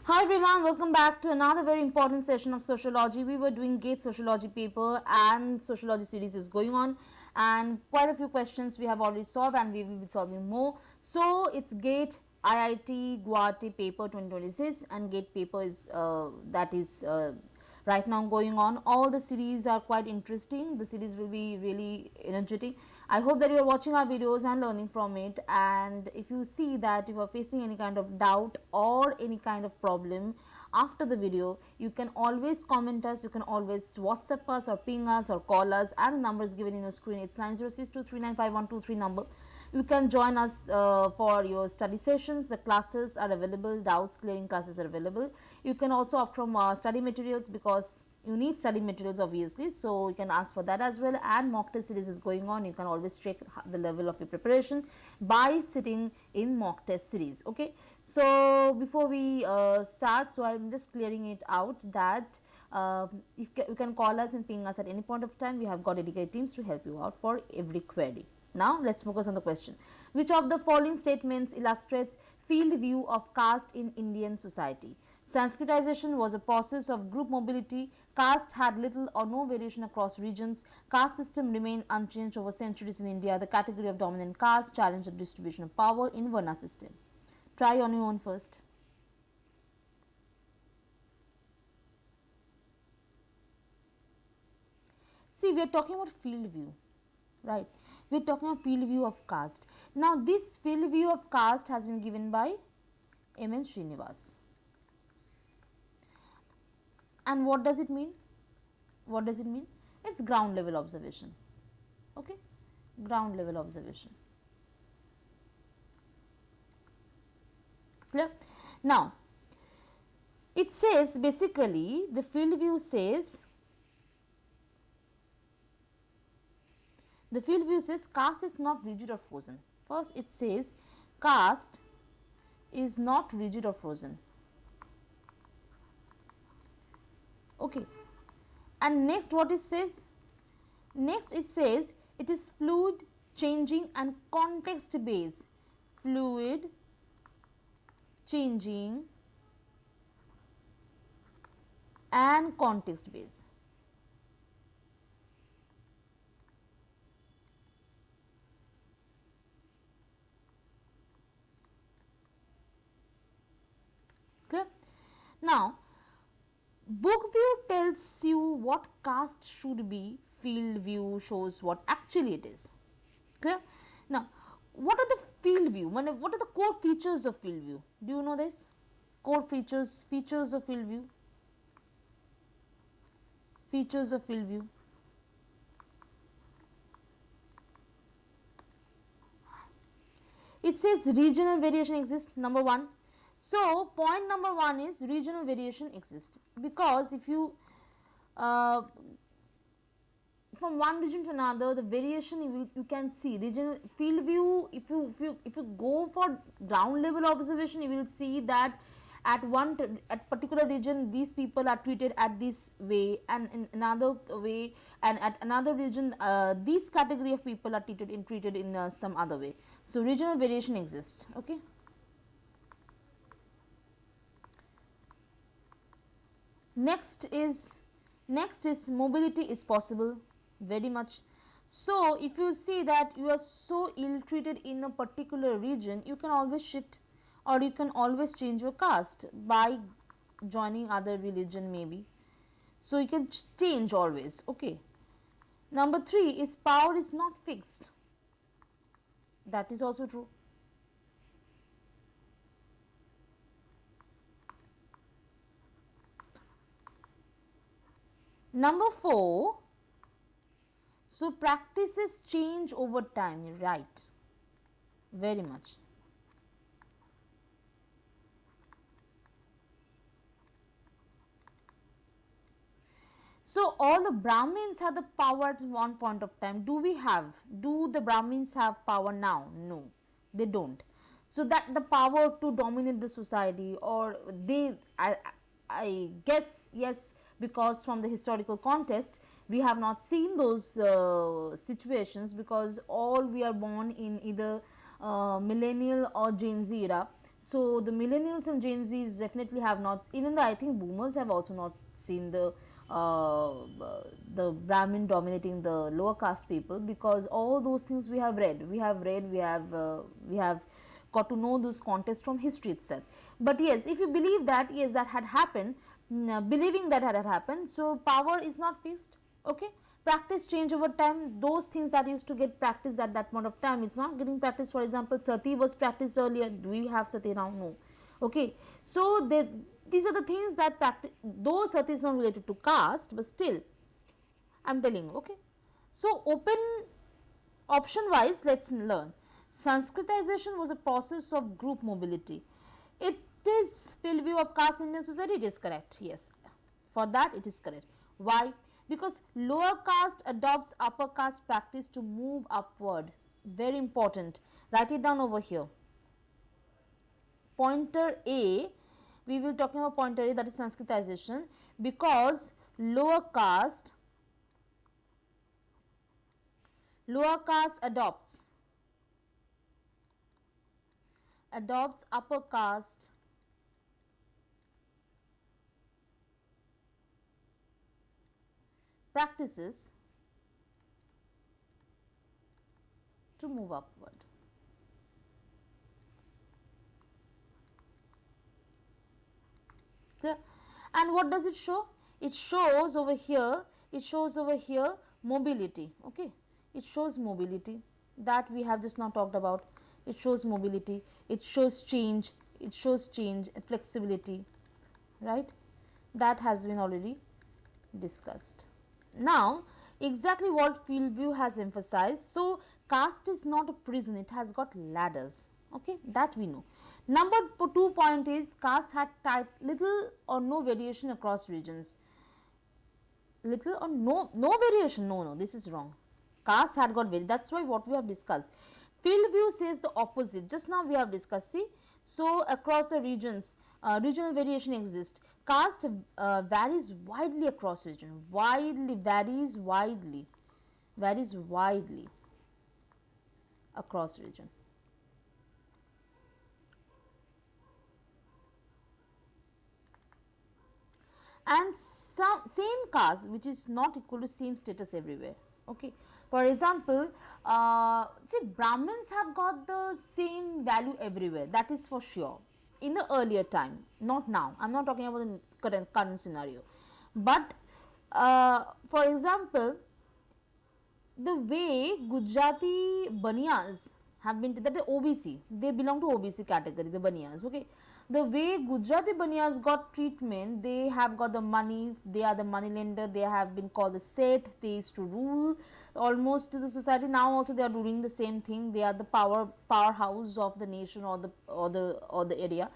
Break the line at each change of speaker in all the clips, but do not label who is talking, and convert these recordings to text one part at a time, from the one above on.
Hi everyone, welcome back to another very important session of sociology. We were doing GATE Sociology paper and sociology series is going on, and quite a few questions we have already solved and we will be solving more. So it's GATE IIT Guwahati paper 2026 and GATE paper is right now going on. All the series are quite interesting. The series will be really energetic. I hope that you are watching our videos and learning from it, and if you see that you are facing any kind of doubt or any kind of problem after the video, you can always comment us, you can always WhatsApp us or ping us or call us, and the number is given in your screen. It's 90623951123 number. You can join us for your study sessions. The classes are available, doubts clearing classes are available. You can also opt from study materials because you need study materials obviously, so you can ask for that as well. And mock test series is going on. You can always check the level of your preparation by sitting in mock test series. Okay, so before we start, so I'm just clearing it out that you can call us and ping us at any point of time. We have got dedicated teams to help you out for every query. Now let's focus on the question. Which of the following statements illustrates field view of caste in Indian society? Sanskritization was a process of group mobility. Caste had little or no variation across regions. Caste system remained unchanged over centuries in India. The category of dominant caste challenged the distribution of power in Varna system. Try on your own first. See, we are talking about field view, right? We are talking about field view of caste. Now, this field view of caste has been given by M.N. Srinivas. And what does it mean? What does it mean? It's ground level observation. Okay, ground level observation. Clear? Now, it says basically the field view says caste is not rigid or frozen. First, it says caste is not rigid or frozen. Okay, and next what it says? Next it says it is fluid, changing and context based. Fluid, changing and context based. Okay. Now, book view tells you what caste should be, field view shows what actually it is. Clear? Now, what are the field view? What are the core features of field view? Do you know this? Core features of field view. Features of field view. It says regional variation exists, number one. So, point number one is regional variation exists, because if you from one region to another, the variation you can see. Regional field view, if you go for ground level observation, you will see that at particular region these people are treated at this way, and in another way, and at another region this category of people are treated in some other way. So regional variation exists. Okay. Next is mobility is possible, very much. So if you see that you are so ill treated in a particular region, you can always shift, or you can always change your caste by joining other religion maybe. So you can change always. Okay. Number 3 is power is not fixed. That is also true. Number 4, so practices change over time, right? Very much. So all the Brahmins had the power at one point of time. Do the Brahmins have power now? No, they don't. So that the power to dominate the society, or I guess yes, because from the historical context we have not seen those situations, because all we are born in either millennial or Gen Z era. So the millennials and Gen Zs definitely have not, even though I think boomers have also not seen the Brahmin dominating the lower caste people, because all those things we have got to know those context from history itself. But yes, if you believe that, yes, that had happened, believing that had happened, so power is not fixed. Okay, practice change over time. Those things that used to get practiced at that point of time, it's not getting practiced. For example, sati was practiced earlier. Do we have sati now? No. Okay, so these are the things that practice, though sati is not related to caste, but still I'm telling you. Okay, so open option wise, let's learn. Sanskritization was a process of group mobility. It is field view of caste Indian society. It is correct. Yes, for that it is correct. Why? Because lower caste adopts upper caste practice to move upward. Very important. Write it down over here. Pointer A, we will talking about pointer A, that is Sanskritization, because lower caste adopts upper caste practices to move upward. Clear? And what does it show? It shows over here, mobility. Okay, it shows mobility that we have just now talked about. It shows mobility, it shows change, flexibility, right? That has been already discussed. Now, exactly what field view has emphasized. So, caste is not a prison, it has got ladders. Okay, that we know. Number 2 point is caste had little or no variation across regions. Little or no variation. No, this is wrong. Caste had got very. That's why what we have discussed. Field view says the opposite. Just now we have discussed. See, so across the regions, regional variation exists. Caste varies widely across region. Varies widely across region. And same caste which is not equal to same status everywhere. Okay, for example, see, Brahmins have got the same value everywhere, that is for sure, in the earlier time, not now. I'm not talking about the current scenario, but for example, the way Gujarati Baniyas have been, that the OBC, they belong to OBC category, the Baniyas. Okay, the way Gujarati Baniyas got treatment, they have got the money, they are the money lender, they have been called the Seth, they used to rule almost the society. Now also they are doing the same thing, they are the powerhouse of the nation, or the area.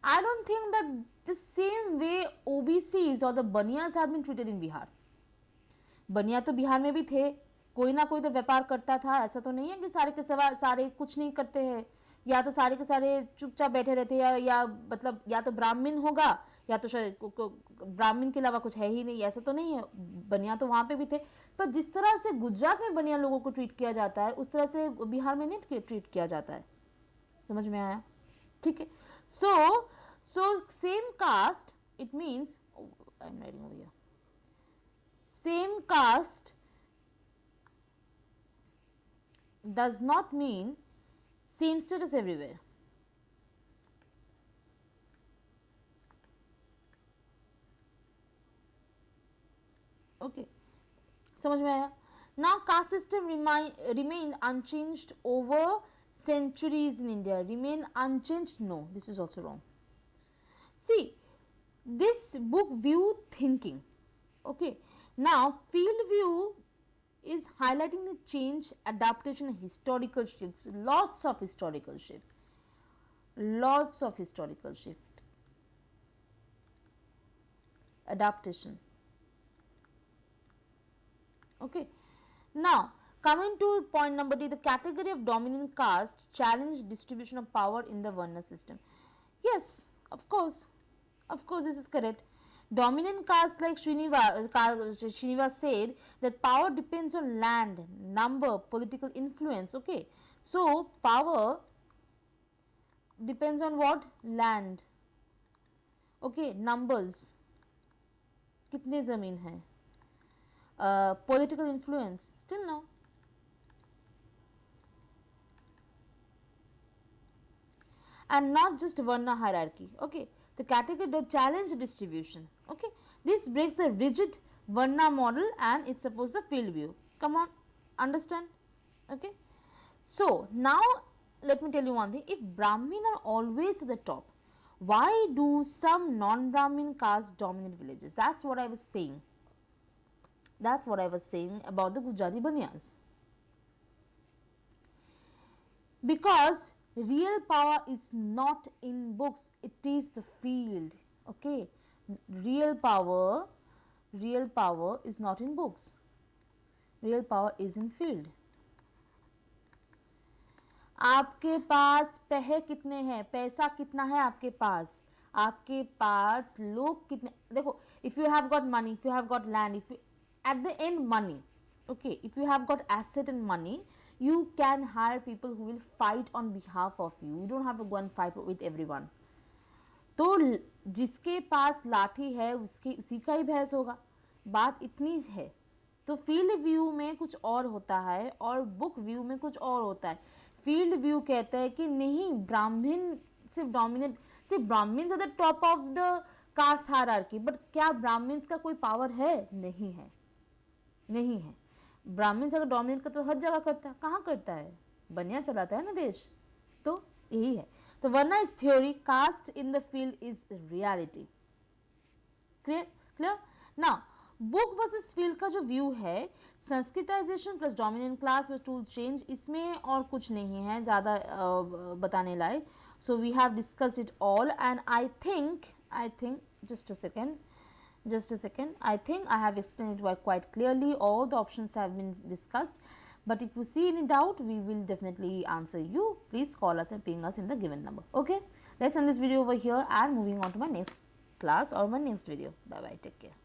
I don't think that the same way OBCs or the Baniyas have been treated in Bihar. बनिया तो बिहार में भी थे, कोई ना कोई तो व्यापार करता था, ऐसा तो नहीं है कि सारे के सारे कुछ नहीं करते हैं, या तो सारे के सारे चुपचाप बैठे रहते हैं, या मतलब या तो ब्राह्मण होगा या तो शायद ब्राह्मण के अलावा कुछ है ही नहीं, ऐसा तो नहीं है। बनिया तो वहाँ पे भी थे, पर जिस तरह से गुजरात में बनिया लोगों को ट्रीट किया जाता है उस तरह से बिहार में नहीं ट्रीट किया जाता है। समझ में आया? ठीक है। So same caste, it means, I am writing over here, same caste does not mean same status everywhere. Okay, समझ में आया? Now caste system remained unchanged over centuries in India. Remain unchanged? No, this is also wrong. See, this book view thinking. Okay, now field view is highlighting the change, adaptation, and historical shifts. Lots of historical shift. Adaptation. Okay. Now, coming to point number 3, the category of dominant caste challenge distribution of power in the Varna system. Yes, of course, this is correct. Dominant caste, like Srinivas said, that power depends on land, number, political influence. Okay, so power depends on what? Land. Okay, numbers, कितने ज़मीन है, political influence, still no. And not just Varna hierarchy. Okay, the category that challenge distribution. Okay, this breaks the rigid Varna model and it supposes the field view. Come on, understand? Okay, so now let me tell you one thing. If Brahmin are always at the top, why do some non-Brahmin castes dominate villages? That's what I was saying. That's what I was saying about the Gujarati Banyas. Because real power is not in books, it is the field. Okay, real power is not in books, real power is in field. आपके पास पैसे कितने हैं, पैसा कितना है आपके पास लोग कितने, देखो, if you have got money, if you have got land, if you, at the end money, okay, if you have got asset and money, you can hire people who will fight on behalf of you. You don't have to go and fight with everyone. तो जिसके पास लाठी है उसकी उसी का ही भैंस होगा, बात इतनी है. तो फील्ड व्यू में कुछ और होता है और बुक व्यू में कुछ और होता है. फील्ड व्यू कहता है कि नहीं, ब्राह्मण सिर्फ डोमिनेट, सिर्फ Brahmins are the top of the caste hierarchy, but क्या ब्राह्मण्स का कोई पावर है? नहीं है, नहीं है. ब्राह्मण्स अगर डोमिनेट करता तो हर जगह करता है, कहाँ करता है? बनिया चलाता है ना देश. तो यही है. तो varna is theory, caste in the field is reality. Clear? Clear? Now book versus field का जो व्यू है, Sanskritisation plus dominant class with tool change, इसमें और कुछ नहीं है ज़्यादा बताने लायक. So we have discussed it all and I think just a second, I think I have explained it quite clearly. All the options have been discussed, but if you see any doubt, we will definitely answer you. Please call us and ping us in the given number. Okay, let's end this video over here and moving on to my next class or my next video. Bye bye, take care.